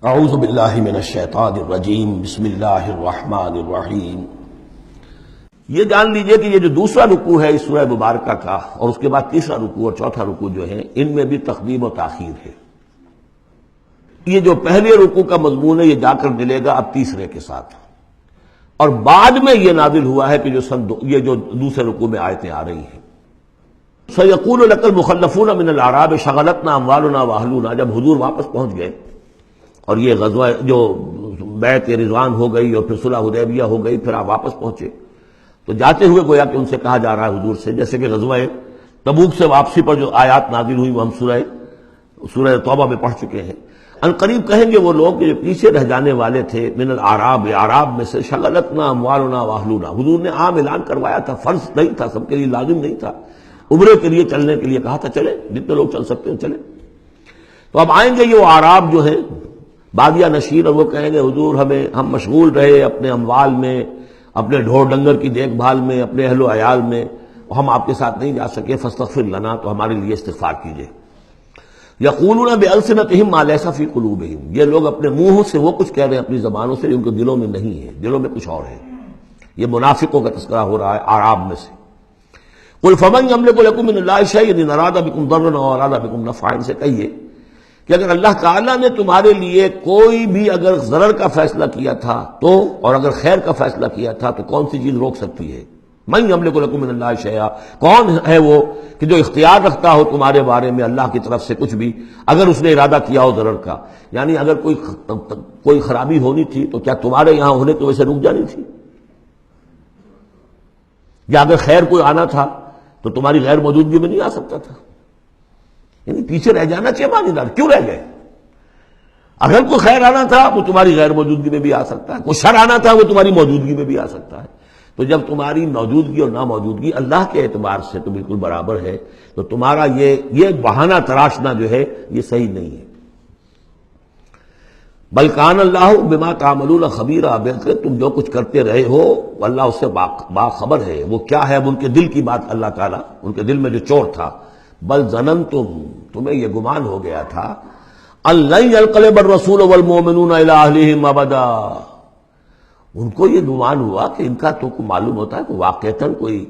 اعوذ باللہ من الشیطان الرجیم بسم اللہ الرحمن الرحیم۔ یہ جان لیجئے کہ یہ جو دوسرا رکوع ہے اس سورہ مبارکہ کا، اور اس کے بعد تیسرا رکوع اور چوتھا رکوع جو ہے، ان میں بھی تقدیم و تاخیر ہے۔ یہ جو پہلے رکوع کا مضمون ہے یہ جا کر ملے گا اب تیسرے کے ساتھ، اور بعد میں یہ نازل ہوا ہے کہ یہ جو دوسرے رکوع میں آیتیں آ رہی ہیں۔ سَيَقُولُ لَكَ الْمُخَلَّفُونَ مِنَ الْأَعْرَابِ شَغَلَتْنَا أَمْوَالُنَا وَأَهْلُونَا، جب حضور واپس پہنچ گئے اور یہ غزوہ جو بیعت رضوان ہو گئی اور پھر صلح حدیبیہ ہو گئی، پھر آپ واپس پہنچے تو جاتے ہوئے گویا کہ ان سے کہا جا رہا ہے حضور سے، جیسے کہ غزوہ تبوک سے واپسی پر جو آیات نازل ہوئی وہ ہم سورہ توبہ میں پڑھ چکے ہیں۔ ان قریب کہیں گے وہ لوگ جو پیچھے رہ جانے والے تھے، من الاعراب، اعراب میں سے، شغلتنا اموالنا واہلونا، حضور نے عام اعلان کروایا تھا، فرض نہیں تھا، سب کے لیے لازم نہیں تھا، عمرے کے لیے چلنے کے لیے کہا تھا چلے، جتنے لوگ چل سکتے ہیں چلے۔ تو اب آئیں گے یہ وہ اعراب جو ہیں بادیہ نشین، اور وہ کہیں گے حضور ہم مشغول رہے اپنے اموال میں، اپنے ڈھور ڈنگر کی دیکھ بھال میں، اپنے اہل و عیال میں، ہم آپ کے ساتھ نہیں جا سکے، فاستغفر لنا، تو ہمارے لیے استغفار کیجئے۔ یقولون بألسنتہم ما لیس فی قلوبہم، یہ لوگ اپنے منہوں سے وہ کچھ کہہ رہے ہیں اپنی زبانوں سے جو ان کے دلوں میں نہیں ہے، دلوں میں کچھ اور ہے۔ یہ منافقوں کا تذکرہ ہو رہا ہے اعراب میں سے۔ قل فمن یملک لکم من اللہ شیئا ان اراد بکم ضرا او اراد بکم نفعا، سے کہیے کہ اگر اللہ تعالیٰ نے تمہارے لیے کوئی بھی اگر ضرر کا فیصلہ کیا تھا تو، اور اگر خیر کا فیصلہ کیا تھا تو کون سی چیز روک سکتی ہے؟ من یملک لکم من اللہ شیئا، کون ہے وہ کہ جو اختیار رکھتا ہو تمہارے بارے میں اللہ کی طرف سے کچھ بھی، اگر اس نے ارادہ کیا ہو ضرر کا، یعنی اگر کوئی خرابی ہونی تھی تو کیا تمہارے یہاں ہونے کی وجہ سے رک جانی تھی؟ یا اگر خیر کوئی آنا تھا تو تمہاری غیر موجودگی میں نہیں آ سکتا تھا؟ یعنی پیچھے رہ جانا چاہیے معنی دار، کیوں رہ گئے؟ اگر کوئی خیر آنا تھا وہ تمہاری غیر موجودگی میں بھی آ سکتا ہے، کوئی شر آنا تھا وہ تمہاری موجودگی میں بھی آ سکتا ہے۔ تو جب تمہاری موجودگی اور ناموجودگی اللہ کے اعتبار سے تو بالکل برابر ہے، تو تمہارا یہ بہانہ تراشنا جو ہے یہ صحیح نہیں ہے۔ بل کان اللہ بما تعملون خبیرا، بلکہ تم جو کچھ کرتے رہے ہو اللہ اس سے باخبر ہے۔ وہ کیا ہے؟ اب ان کے دل کی بات اللہ تعالیٰ، ان کے دل میں جو چور تھا، بل ظننتم، تمہیں یہ گمان ہو گیا تھا، ان لن ينقلب الرسول والمؤمنون الى اہلہم ابدا، ان کو یہ گمان ہوا کہ ان کا تو معلوم ہوتا ہے کہ واقعتاً کوئی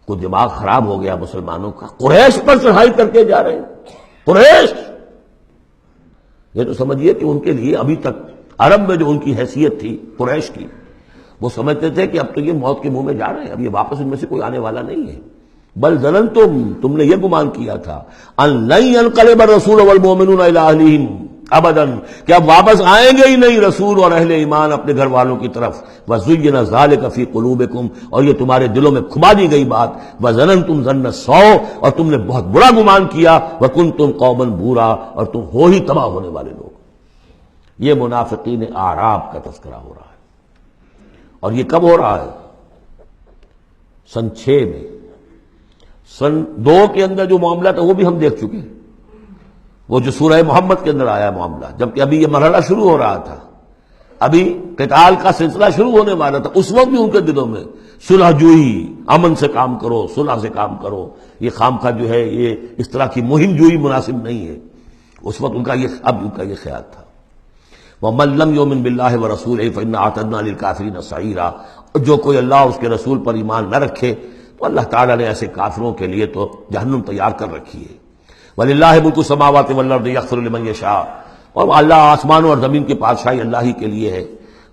دماغ خراب ہو گیا مسلمانوں کا، قریش پر چڑھائی کر کے جا رہے ہیں۔ قریش، یہ تو سمجھیے کہ ان کے لیے ابھی تک عرب میں جو ان کی حیثیت تھی قریش کی، وہ سمجھتے تھے کہ اب تو یہ موت کے منہ میں جا رہے ہیں، اب یہ واپس ان میں سے کوئی آنے والا نہیں ہے۔ بل ظننتم، تم نے یہ گمان کیا تھا، ان لن ينقلب الرسول والمؤمنون الى اہلہم ابدا، کہ اب واپس آئیں گے ہی نہیں رسول اور اہل ایمان اپنے گھر والوں کی طرف۔ وزین ذلک فی قلوبکم، اور یہ تمہارے دلوں میں کھما دی گئی بات۔ وظننتم ظن السوء، اور تم نے بہت برا گمان کیا۔ وکنتم قوما بورا، اور تم ہو ہی تباہ ہونے والے لوگ۔ یہ منافقین اعراب کا تذکرہ ہو رہا ہے، اور یہ کب ہو رہا ہے؟ سن 6 میں۔ سن 2 کے اندر جو معاملہ تھا وہ بھی ہم دیکھ چکے ہیں، وہ جو سورہ محمد کے اندر آیا معاملہ، جبکہ ابھی یہ مرحلہ شروع ہو رہا تھا، ابھی قتال کا سلسلہ شروع ہونے والا تھا، اس وقت بھی ان کے دلوں میں صلح جوئی، امن سے کام کرو، صلح سے کام کرو، یہ خامخواہ جو ہے یہ اس طرح کی مہم جوئی مناسب نہیں ہے۔ اس وقت ان کا یہ خیال تھا۔ وَمَن لَّمْ يُؤْمِن بِاللَّهِ وَرَسُولِهِ فَإِنَّا أَعْتَدْنَا لِلْكَافِرِينَ سَعِيرًا، اور جو کوئی اللہ اس کے رسول پر ایمان نہ رکھے تو اللہ تعالیٰ نے ایسے کافروں کے لیے تو جہنم تیار کر رکھی ہے۔ وَلِلَّهِ مُلْكُ السَّمَاوَاتِ وَالْأَرْضِ يَغْفِرُ لِمَن يَشَاءُ، اور اللہ آسمانوں اور زمین کی بادشاہی اللہ ہی کے لیے ہے،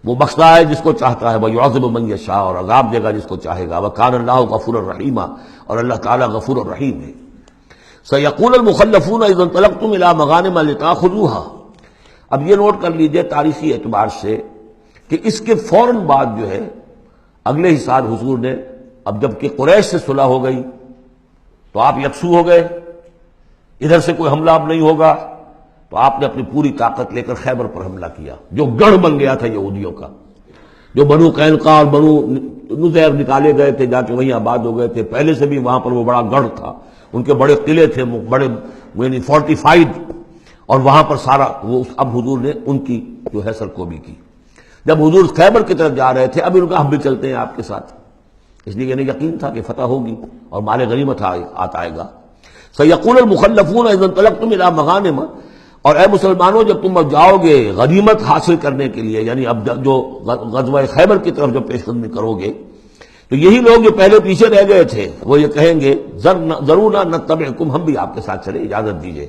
وہ بخشتا ہے جس کو چاہتا ہے، وَيُعَذِّبُ مَن يَشَاءُ، اور عذاب دے گا جس کو چاہے گا۔ وَكَانَ اللَّهُ غَفُورًا رَحِيمًا، اور اللہ تعالیٰ غفور الرحیم ہے۔ سَيَقُولُ الْمُخَلَّفُونَ إِذَا انطَلَقْتُمْ إِلَىٰ مَغَانِمَ لِتَأْخُذُوهَا، اب یہ نوٹ کر لیجئے تاریخی اعتبار سے کہ اس کے فوراً بعد جو ہے اگلے ہی سال حضور نے، اب جب کہ قریش سے صلح ہو گئی تو آپ یکسو ہو گئے، ادھر سے کوئی حملہ اب نہیں ہوگا، تو آپ نے اپنی پوری طاقت لے کر خیبر پر حملہ کیا، جو گڑھ بن گیا تھا یہودیوں کا، جو بنو قینقاع اور بنو نذیر نکالے گئے تھے، جا کے وہیں آباد ہو گئے تھے۔ پہلے سے بھی وہاں پر وہ بڑا گڑھ تھا، ان کے بڑے قلعے تھے، بڑے یعنی فورٹیفائڈ، اور وہاں پر سارا وہ اب حضور نے ان کی جو ہے سرکوبی کی۔ جب حضور خیبر کی طرف جا رہے تھے، اب ان کا ہم بھی چلتے ہیں آپ کے ساتھ، اس لیے انہیں یقین تھا کہ فتح ہوگی اور مال غنیمت آتا آئے گا۔ سَيَقُولُ الْمُخَلَّفُونَ إِذَا انطَلَقْتُمْ إِلَىٰ مَغَانِمَ، اور اے مسلمانوں جب تم اب جاؤ گے غنیمت حاصل کرنے کے لیے، یعنی اب جو غزوہ خیبر کی طرف جو پیش قدمی کرو گے، تو یہی لوگ جو پہلے پیچھے رہ گئے تھے وہ یہ کہیں گے ضرور نتبعکم، ہم بھی آپ کے ساتھ چلیں، اجازت دیجیے۔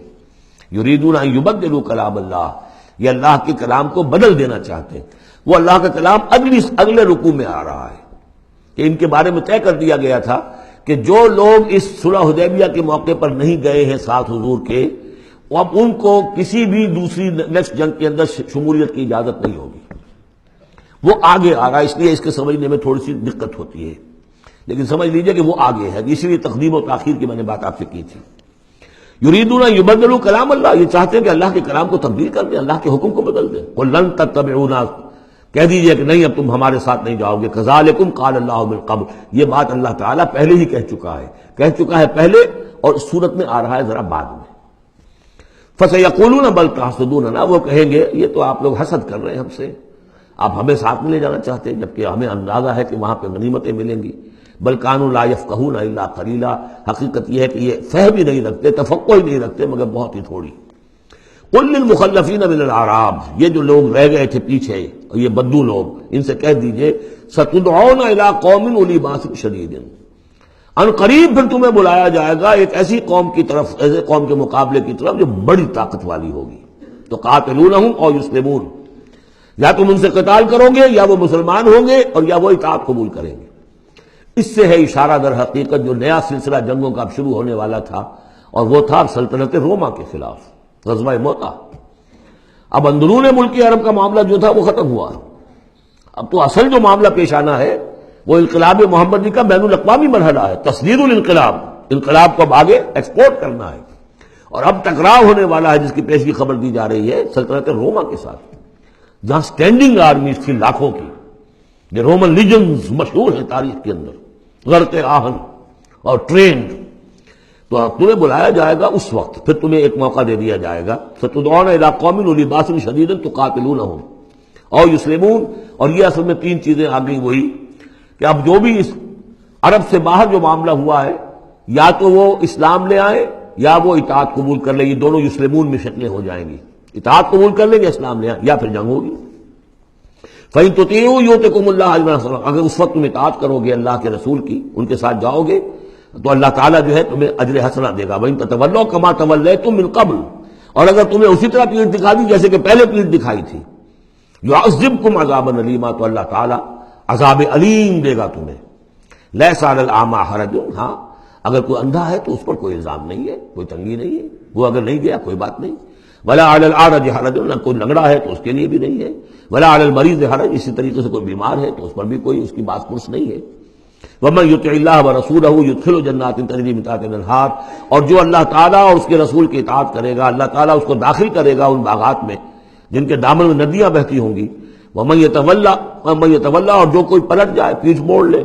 یریدون ان یبدلوا کلام اللہ، یہ اللہ کے کلام کو بدل دینا چاہتے ہیں۔ وہ اللہ کا کلام اگلے رکوع میں آ رہا ہے کہ ان کے بارے میں طے کر دیا گیا تھا کہ جو لوگ اس صلح حدیبیہ کے موقع پر نہیں گئے ہیں ساتھ حضور کے، اب ان کو کسی بھی دوسری نیکسٹ جنگ کے اندر شمولیت کی اجازت نہیں ہوگی۔ وہ آگے آ رہا ہے، اس لیے اس کے سمجھنے میں تھوڑی سی دقت ہوتی ہے، لیکن سمجھ لیجئے کہ وہ آگے ہے، اسی لیے تقدیم و تاخیر کی میں نے بات آپ سے کی تھی۔ یریدون ان یبدلوا کلام اللہ، یہ چاہتے ہیں کہ اللہ کے کلام کو تبدیل کر دیں، اللہ کے حکم کو بدل دیں۔ قل لن تتبعونا، کہہ دیجئے کہ نہیں اب تم ہمارے ساتھ نہیں جاؤ گے۔ کذالکم قال اللہ من قبل، یہ بات اللہ تعالیٰ پہلے ہی کہہ چکا ہے پہلے، اور اس صورت میں آ رہا ہے ذرا بعد میں۔ فسیقولون بل تحسدوننا، وہ کہیں گے یہ تو آپ لوگ حسد کر رہے ہیں ہم سے، آپ ہمیں ساتھ میں لے جانا چاہتے ہیں جبکہ ہمیں اندازہ ہے کہ وہاں پہ غنیمتیں ملیں گی۔ بل کانوا لا یفقہون الا قلیلا، حقیقت یہ ہے کہ یہ فہم ہی نہیں رکھتے، تفقہ ہی نہیں رکھتے مگر بہت ہی تھوڑی۔ قل للمخلفین من الاعراب، یہ جو لوگ رہ گئے تھے پیچھے، یہ بدو لوگ، ان سے کہہ دیجئے ستدعون الی قوم اولی باس شدید، ان قریب پھر تمہیں بلایا جائے گا ایک ایسی قوم کی طرف، ایسے قوم کے مقابلے کی طرف جو بڑی طاقت والی ہوگی۔ تو قاتلونہم او یسلمون، یا تم ان سے قتال کرو گے یا وہ مسلمان ہوں گے اور یا وہ اطاعت قبول کریں گے۔ اس سے ہے اشارہ در حقیقت جو نیا سلسلہ جنگوں کا اب شروع ہونے والا تھا، اور وہ تھا سلطنت روما کے خلاف غزوہ موطا۔ اب اندرون ملک عرب کا معاملہ جو تھا وہ ختم ہوا، اب تو اصل جو معاملہ پیش آنا ہے وہ انقلاب محمدی کا بین الاقوامی مرحلہ ہے، تصدیر الانقلاب، انقلاب کو اب آگے ایکسپورٹ کرنا ہے، اور اب ٹکراؤ ہونے والا ہے جس کی پیشگی خبر دی جا رہی ہے سلطنت روما کے ساتھ، جہاں سٹینڈنگ آرمیز تھی لاکھوں کی، یہ رومن لیجنز مشہور ہیں تاریخ کے اندر، غرق آہن اور ٹرینڈ۔ تو تمہیں بلایا جائے گا اس وقت، پھر تمہیں ایک موقع دے دیا جائے گا، ستدعون الی قوم اولی باس شدید تقاتلونہم او یسلمون، اور یہ اصل میں تین چیزیں آ گئی وہی کہ اب جو بھی اس عرب سے باہر جو معاملہ ہوا ہے، یا تو وہ اسلام لے آئے یا وہ اطاعت قبول کر لیں، یہ دونوں یسلمون میں شکلیں ہو جائیں گی، اطاعت قبول کر لیں گے اسلام لے آئے یا پھر جنگ ہوگی۔ فَإِن تُطِيعُوا يُؤْتِكُمُ اللَّهُ أَجْرًا حَسَنًا، اگر اس وقت تم اطاعت کرو گے اللہ کے رسول کی، ان کے ساتھ جاؤ گے تو اللہ تعالیٰ جو ہے تمہیں اجر حسنہ دے گا۔ وَإِن تَتَوَلَّوْا كَمَا تَوَلَّيْتُم مِّن قَبْلُ، اور اگر تمہیں اسی طرح پیٹھ دکھا دی جیسے کہ پہلے پیٹھ دکھائی تھی، يُعَذِّبْكُمْ عَذَابًا أَلِيمًا، تو اللہ تعالیٰ عذاب علیم دے گا تمہیں۔ لَيْسَ عَلَى الْأَعْمَىٰ حَرَجٌ، ہاں اگر کوئی اندھا ہے تو اس پر کوئی الزام نہیں ہے، کوئی تنگی نہیں ہے، وہ اگر نہیں گیا کوئی بات نہیں۔ وَلَا عَلَى الْأَعْرَجِ حَرَجٌ، نہ کوئی لنگڑا ہے تو اس کے لیے بھی نہیں ہے۔ وَلَا عَلَى الْمَرِيضِ حَرَجٌ، اسی طریقے سے کوئی بیمار ہے تو اس پر بھی کوئی اس کی باس پرس نہیں ہے۔ وَمَن يُطِعِ اللَّهَ وَرَسُولَهُ يُدْخِلْهُ جَنَّاتٍ تَجْرِي مِن تحتها الْأَنْهَارُ، اور جو اللہ تعالیٰ اور اس کے رسول کی اطاعت کرے گا اللہ تعالیٰ اس کو داخل کرے گا ان باغات میں جن کے دامن میں ندیاں بہتی ہوں گی۔ وَمَن يَتَوَلَّى، اور جو کوئی پلٹ جائے پیٹھ موڑ لے،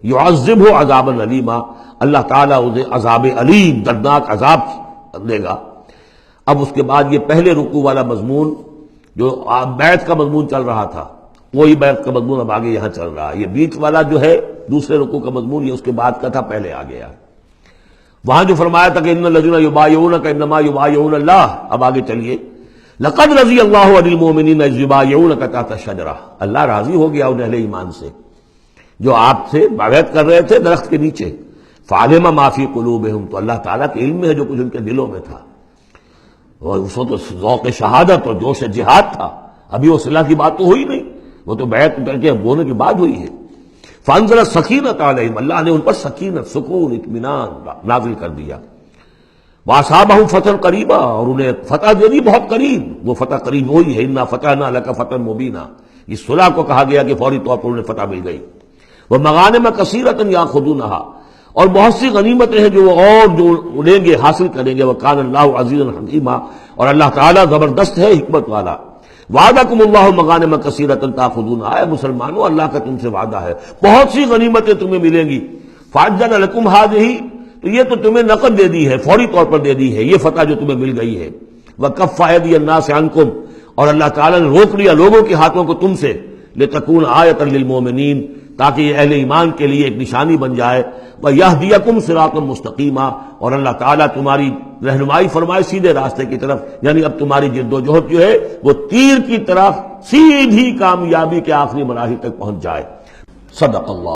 يُعَذِّبْهُ عَذَابًا أَلِيمًا، اللہ تعالیٰ اسے عذاب علیم دردناک عذاب دے گا۔ اب اس کے بعد یہ پہلے رکوع والا مضمون جو بیعت کا مضمون چل رہا تھا، وہی بیعت کا مضمون اب آگے یہاں چل رہا ہے۔ یہ بیچ والا جو ہے دوسرے رکوع کا مضمون یہ اس کے بعد کا تھا، پہلے آ گیا۔ وہاں جو فرمایا تھا کہ ان الذین یبایعونک انما یبایعون اللہ، اب آگے چلیے، لقد رضی اللہ عن المؤمنین اذ یبایعونک تحت الشجرہ، اللہ راضی ہو گیا ان اہل ایمان سے جو آپ سے بیعت کر رہے تھے درخت کے نیچے۔ فعلم ما فی قلوبہم، تو اللہ تعالیٰ کے علم میں ہے جو کچھ ان کے دلوں میں تھا، اور اس وقت ذوق شہادت اور جوش جہاد تھا، ابھی وہ صلح کی بات تو ہوئی نہیں، وہ تو بیعت کر کے ہونے کی بات ہوئی ہے۔ فانزل السکینۃ علیہم، اللہ نے ان پر سکینت، سکون، اطمینان نازل کر دیا۔ واصابہم فتح قریبا، اور انہیں فتح دے دی بہت قریب، وہ فتح قریب وہی ہے، انا فتحنا لک فتحا مبینا، اس صلح کو کہا گیا کہ فوری طور پر انہیں فتح مل گئی۔ ومغانم کثیرۃ یاخذونھا، اور بہت سی غنیمتیں ہیں جو وہ اور جو لیں گے حاصل کریں گے۔ وکان اللہ عزیزا حکیما، اور اللہ تعالیٰ زبردست ہے حکمت والا۔ وعدکم اللہ مغانم کثیرۃ تاخذونھا، اے مسلمانوں اللہ کا تم سے وعدہ ہے بہت سی غنیمتیں تمہیں ملیں گی۔ فعجل لکم ہذہ، تو یہ تو تمہیں نقد دے دی ہے، فوری طور پر دے دی ہے یہ فتح جو تمہیں مل گئی ہے۔ وکف ایدی الناس عنکم، اور اللہ تعالیٰ نے روک لیا لوگوں کے ہاتھوں کو تم سے، لتکون آیۃ للمؤمنین، تاکہ یہ اہل ایمان کے لیے ایک نشانی بن جائے. وَيَهْدِيَكُمْ صِرَاطًا مُسْتَقِيمًا، اور اللہ تعالیٰ تمہاری رہنمائی فرمائے سیدھے راستے کی طرف، یعنی اب تمہاری جد و جہد جو ہے وہ تیر کی طرف سیدھی کامیابی کے آخری مراحل تک پہنچ جائے. صدق اللہ.